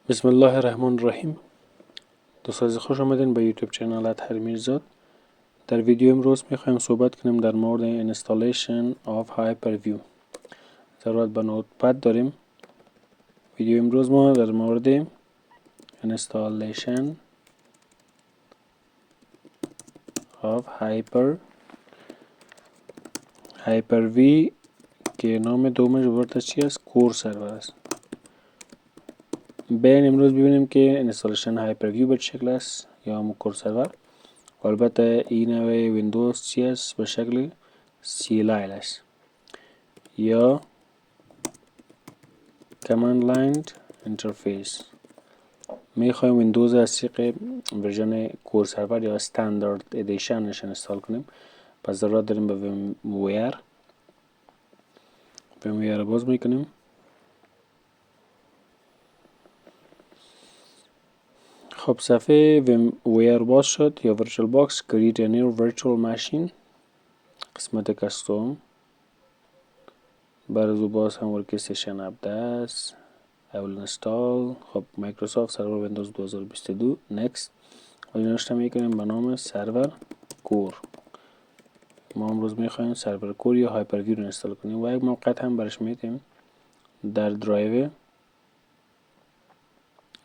بسم الله الرحمن الرحیم. دوستان خوش آمدین به یوتیوب چینل طراحی میرزاد. در ویدیو امروز میخوایم صحبت کنیم در مورد installation of hyperview. ضرورت به نوتپد داریم. ویدیو امروز ما در مورد installation of hyper-v که نام دومش عبارت چی است؟ کور سرور است. بیاین امروز ببینیم که installation hyperview به شکل است یا همون کور سرور. البته این نوع ویندوز چی است؟ به شکل CLI است یا command line interface. میخوایم ویندوز از طریق ورژن کور سرور یا استاندارد ادیشنش انستال کنیم. پس ضرورت داریم به ویمویر باز میکنیم. خب صفحه ویمویر باز شد یا ورچوال باکس. create a new virtual machine قسمت کستوم. برای باز هم ورکستیشن اپده است. I will install. خب مایکروسافت سرور ویندوز 2022 next. نوشته میکنیم به نام سرور کور. ما امروز میخوایم سرور کور یا هایپرویو رو انستال کنیم و یک موقع هم برش میتیم در درایو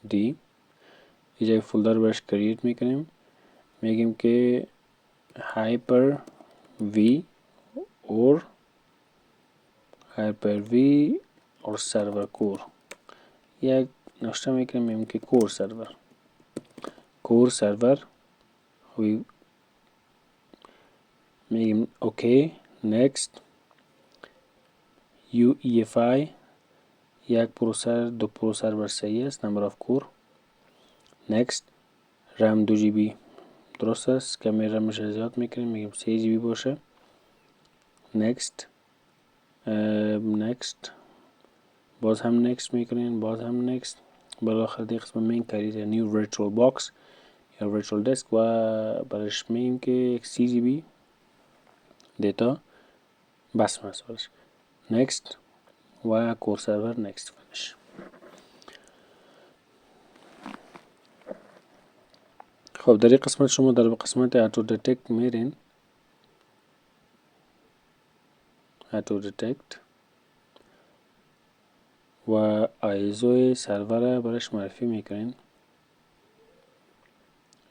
دی اینجا فولدر برش کرییت میکنیم. میگیم که هایپر وی اور سرور کور. یک نوشته میکنیم میگیم که کور سرور میگیم اوکی next. UEFI یک پروسر دو پروسر بر صحیح است. نمبر آف کور next. رم 2 GB درست است. کمی رمش زیاد میکنیم میگیم 3 GB باشه next. next باز هم next میکنیم باز هم next. بالاخره دیگه قسم مین کرید نیو ورچوال باکس یا ورچوال دسک و برش میگیم که 3 GB دیتا بس مسئولش next و کور سرور next فنش. خب در این قسمت شما در قسمت اتو دیتکت میرین. اتو دیتکت و آیزوی سرور برش معرفی میکنین.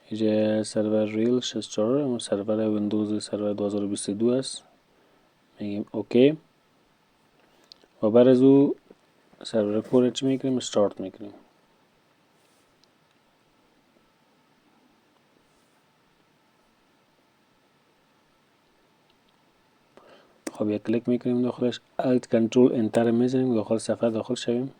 اینجا سرور ریل 64 اما سرور ویندوز سرور 2022 است. میگیم اوکی و بعد از او سرور کور چی میکنیم؟ استارت میکنیم. خب یک کلیک میکنیم داخلش. الت کنترل انتر میزنیم داخل صفحه داخل شویم.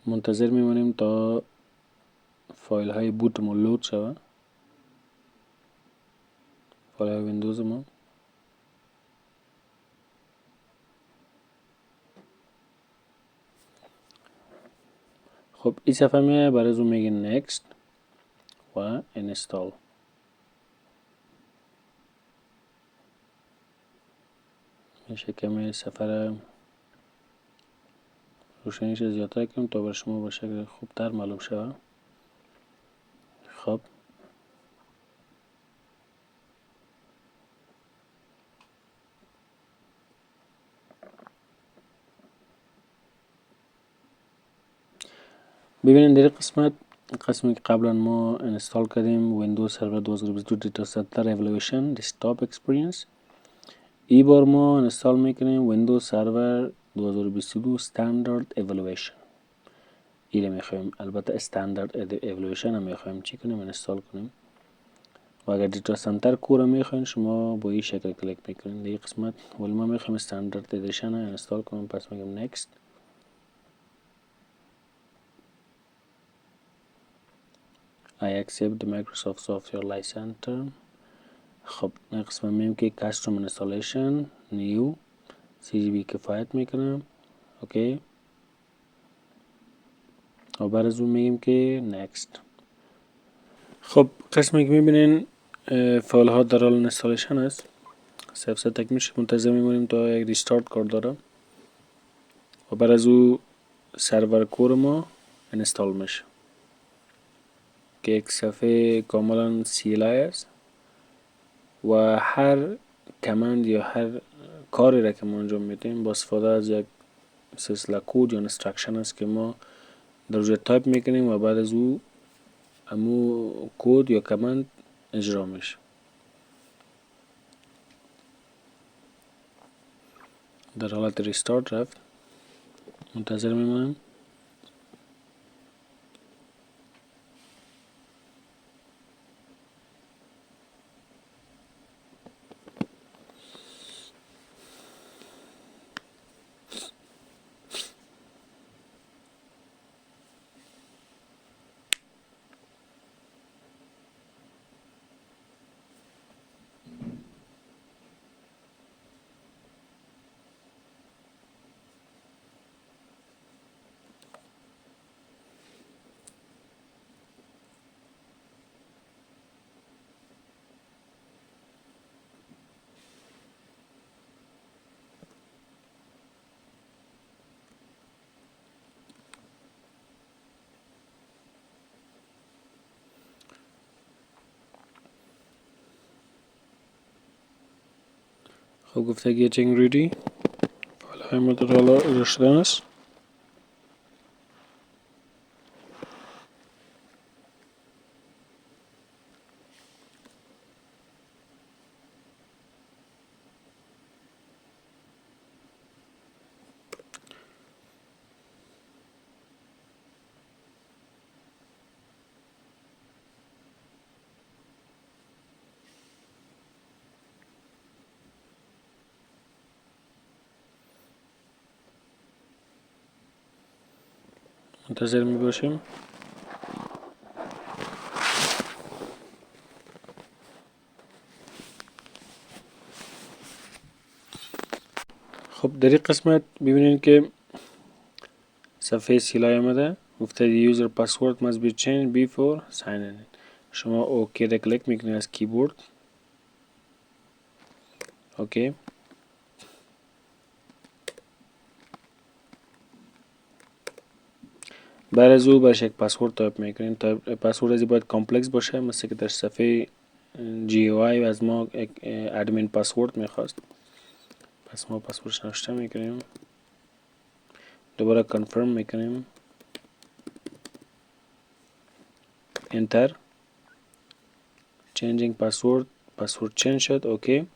منتظر میمونیم تا فایل های بوت ما لود شود. فایل های ویندوز ما خب این صفحه میه. برای از اون میگه next و install. میشه کمی صفحه روشنیش زیادتر کنیم تا بر شما به شکل خوبتر معلوم شود. خب ببینید در قسمی که قبلا ما انستال کردیم ویندوز سرور 2022 دیتا سنتر اِوالویشن دسکتاپ اکسپریانس. این بار ما انستال میکنیم ویندوز سرور 2022 استاندارد اِوالویشن. این میخوایم البته استاندارد اِوالویشن هم میخوایم چی کنیم؟ انستال کنیم. و اگر دیتا سنتر کور میخواین شما با این شکل کلیک میکنین در این قسمت. ولی ما میخوایم استاندارد ادیشن انستال کنیم. پس میگم next. I accept the Microsoft Software License Term. خب این قسمت میگیم که custom installation new CGB کفایت میکنم. اوکی و بعد از اون میگیم که next. خب قسمی که میبینین فایل ها در حال اینستالیشن است. سیف تک میشه، منتظر میمونیم تا یک ریستارت کار داره و بعد از او سرور کور ما اینستال میشه که یک صفحه کاملا CLI است و هر کمند یا هر کاری را که ما انجام میدیم با استفاده از یک سلسله کد یا اینسترکشن است که ما در روی تایپ میکنیم و بعد از او امو کد یا کمند اجرا میشه. در حالت ریستارت رفت، منتظر میمونم. خب گفته getting ready، فایل های ما در حال اجرا شدن است. منتظر می باشیم. خب در این قسمت ببینید که صفحه سیلای آمده، گفته user password must be changed before signing in. شما اوکی را کلیک میکنید از کیبورد. اوکی بعد از او برش یک پسورد تایپ میکنیم. پسورد از باید کامپلکس باشه، مثل که در صفحه GUI از ما یک ادمین پسورد میخواست. پس ما پسوردش نوشته میکنیم، دوباره کانفرم میکنیم، انتر، چنجینگ پسورد، پسورد چنج شد. اوکی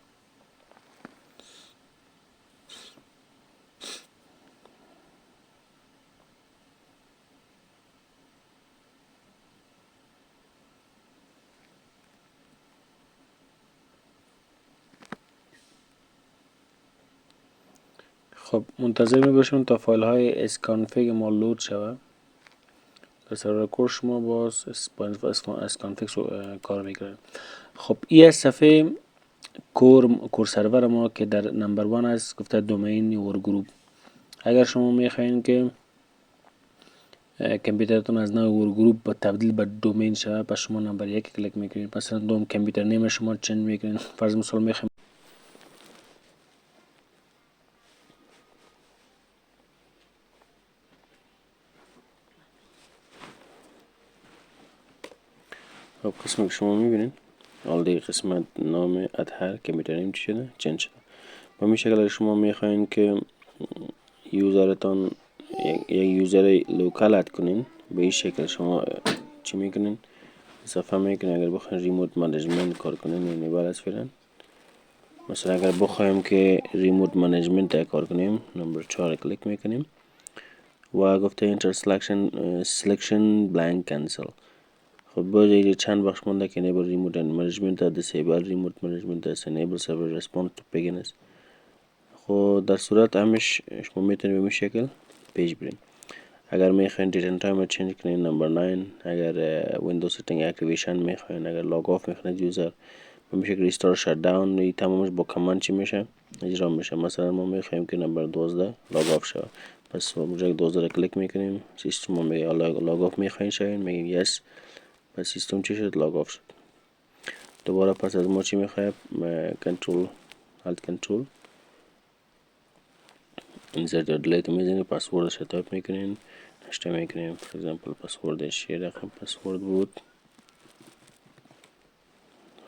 خب منتظر می باشیم تا فایل های اسکانفیگ ما لود شود. در سرور کور شما باز اسکانفیگ کار میکنه. خب این صفحه کور سرور ما که در نمبر 1 است، گفته دومین ور گروپ. اگر شما میخواین که کامپیوترتون از نوع ور گروپ با تبدیل به دومین شود، پس شما نمبر 1 کلیک میکنید. مثلا دوم کامپیوتر نیم شما چنج میکنید. فرض مثال میخوایم خب قسمی که شما میبینید آلدی قسمت نام ادهر کامپیوتر نیم چی شده؟ چنج شده. با می شکل شما میخواین که یوزرتان یک یوزر لوکال اد کنین، به این شکل شما چی میکنین؟ صفحه میکنین. اگر بخواین ریموت منیجمنت کار کنین یعنی بعد از فعلا مثلا اگر بخوایم که ریموت منیجمنت کار کنیم، نمبر 4 کلیک میکنیم و گفته اینتر سلکشن بلانک کانسل. خب باید چند بخش مونده که enable remote management disable remote management enable server response to begin. خب در صورت همش شما میتونید به این شکل پیج برین. اگر میخواین دیت اند تایم چنج کنین نمبر 9، اگر ویندوز سیتینگ اکتیویشن میخواین، اگر لاگ آف میخواین یوزر به شکل ریستار شت داون این تمامش با کماند چی میشه اجرا میشه. مثلا ما میخوایم که نمبر 12 لاگ آف شود، پس اونجا 12 را کلیک میکنیم، سیستم ما میگه لاگ آف میخواین شوین، میگیم یس، پس سیستم چی شد؟ لاگ آف شد. دوباره پس از ما چی میخوایم؟ کنترل الت کنترل insert یا delete میزنیم، پسوردش رو تایپ میکنین، نشته میکنیم. فور اگزامپل پسوردش یه رقم پسورد بود.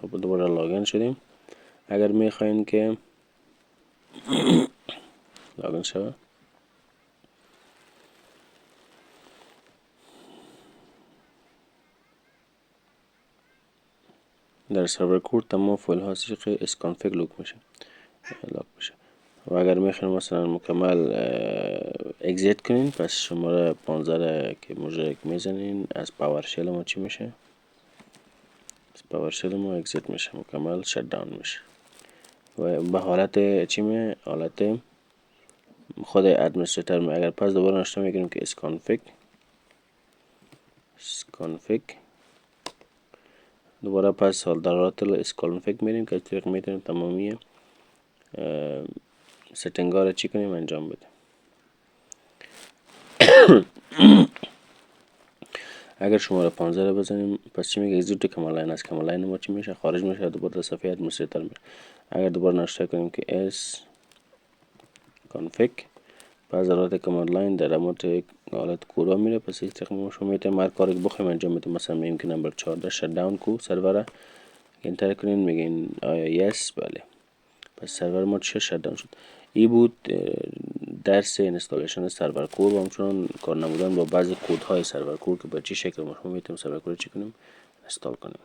خب دوباره لاگین شدیم. اگر میخواین که لاگین شود، در سرور کورت تمام فایل ها که اسکانفیگ لاگ میشه. و اگر میخواین مثلا مکمل اگزیت کنین، پس شماره 15 که مجرد میزنین، از پاورشل ما چی میشه؟ از پاورشل ما اگزیت میشه، مکمل شت داون میشه و به حالت چی می؟ حالت خود ادمنستریتور می. اگر پس دوباره نشته میکنیم که اسکانفیگ دوباره پس در حالت اسکانفیگ میریم که طریق میتونیم تمامی ستنگ ها را چی کنیم انجام بدیم. اگر شماره 15 رو بزنیم، پس چی میگه؟ اگزیت کمال لاین. از کمال لاین ما چی میشه؟ خارج میشه، دوباره صفحه ادمنستریتور میره. اگر دوباره نشته کنیم که اس کانفیگ، پس در حالت کمال لاین در حالت کودا میره، پس این طریق ما شما میتونیم هر کاری که بخوایم انجام بدیم. مثلا میگیم که نمبر 14 شت داون کو سرور انتر کنین، میگین آیا یس؟ بله، پس سرور ما چه شت داون شد. این بود درس اینستالیشن سرور کور و همچنان کار نمودن با بعضی کودهای سرور کور که به چه شکل ما میتونیم سرور کور چی کنیم اینستال کنیم.